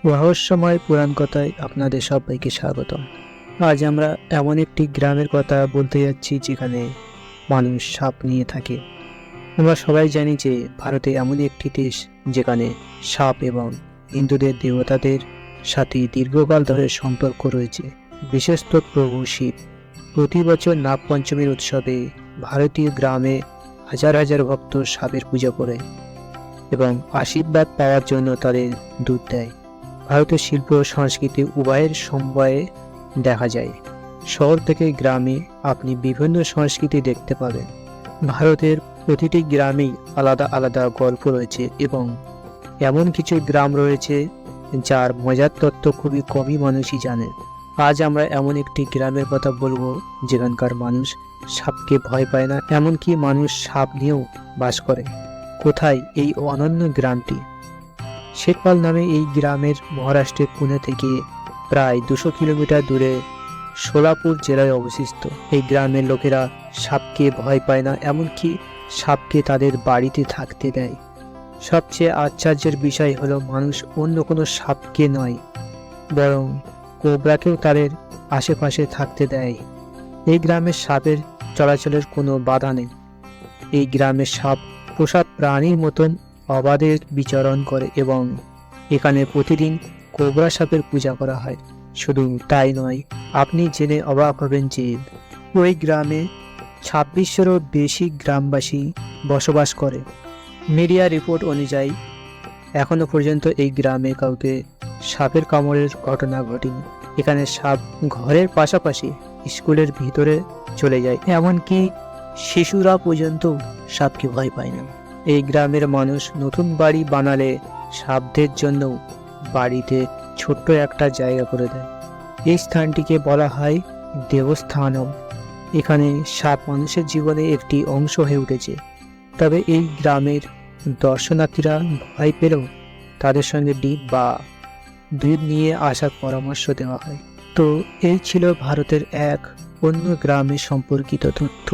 রহস্যময় পুরাণ কথায় আপনাদের সবাইকে স্বাগতম। আজ আমরা এমন একটি গ্রামের কথা বলতে যাচ্ছি যেখানে মানুষ সাপ নিয়ে থাকে। আমরা সবাই জানি যে ভারতে এমন একটি দেশ যেখানে সাপ এবং হিন্দুদের দেবতাদের সাথে দীর্ঘকাল ধরে সম্পর্ক রয়েছে। বিশেষত প্রভু শিব প্রতি বছর নাগপঞ্চমীর উৎসবে ভারতীয় গ্রামে হাজার হাজার ভক্ত সাপের পূজা করে এবং আশীর্বাদ পাওয়ার জন্য তাদের দুধ দেয়। ভারতের শিল্প ও সংস্কৃতি উভয়ের সমন্বয়ে দেখা যায়। শহর থেকে গ্রামে আপনি বিভিন্ন সংস্কৃতি দেখতে পাবেন। ভারতের প্রতিটি গ্রামেই আলাদা আলাদা গল্প রয়েছে এবং এমন কিছু গ্রাম রয়েছে যার মজার তত্ত্ব খুবই কমই মানুষই জানে। আজ আমরা এমন একটি গ্রামের কথা বলবো যেখানকার মানুষ সাপকে ভয় পায় না, এমনকি মানুষ সাপ নিয়েও বাস করে। কোথায় এই অনন্য গ্রামটি? শেরপাল নামে এই গ্রামের মহারাষ্ট্রের পুনে থেকে প্রায় 200 কিলোমিটার দূরে সোলাপুর জেলায় অবস্থিত। এই গ্রামের লোকেরা সাপকে ভয় পায় না, এমনকি সাপকে তাদের বাড়িতে থাকতে দেয়। সবচেয়ে আশ্চর্যের বিষয় হলো মানুষ অন্য কোনো সাপকে নয়, বরং কোবরাকেও তাদের আশেপাশে থাকতে দেয়। এই গ্রামের সাপের চলাচলের কোনো বাধা নেই। এই গ্রামের সাপ পোষা প্রাণীর মতন অবাধে বিচরণ করে এবং এখানে প্রতিদিন কোবরা সাপের পূজা করা হয়। শুধু তাই নয়, আপনি জেনে অবাক হবেন যে ওই গ্রামে 2600-এরও বেশি গ্রামবাসী বসবাস করে। মিডিয়া রিপোর্ট অনুযায়ী এখনো পর্যন্ত এই গ্রামে কাউকে সাপের কামড়ের ঘটনা ঘটেনি। এখানে সাপ ঘরের পাশাপাশি স্কুলের ভিতরে চলে যায়, এমনকি শিশুরা পর্যন্ত সাপকে ভয় পায় না। এই গ্রামের মানুষ নতুন বাড়ি বানালে সাপদের জন্য বাড়িতে ছোট্ট একটা জায়গা করে দেয়। এই স্থানটিকে বলা হয় দেবস্থানম। এখানে সাপ মানুষের জীবনে একটি অংশ হয়ে উঠেছে। তবে এই গ্রামের দর্শনার্থীরা ভয় পেলেও তাদের সঙ্গে ডিপ বা দুধ নিয়ে আসার পরামর্শ দেওয়া হয়। তো এই ছিল ভারতের এক অন্য গ্রামের সম্পর্কিত তথ্য।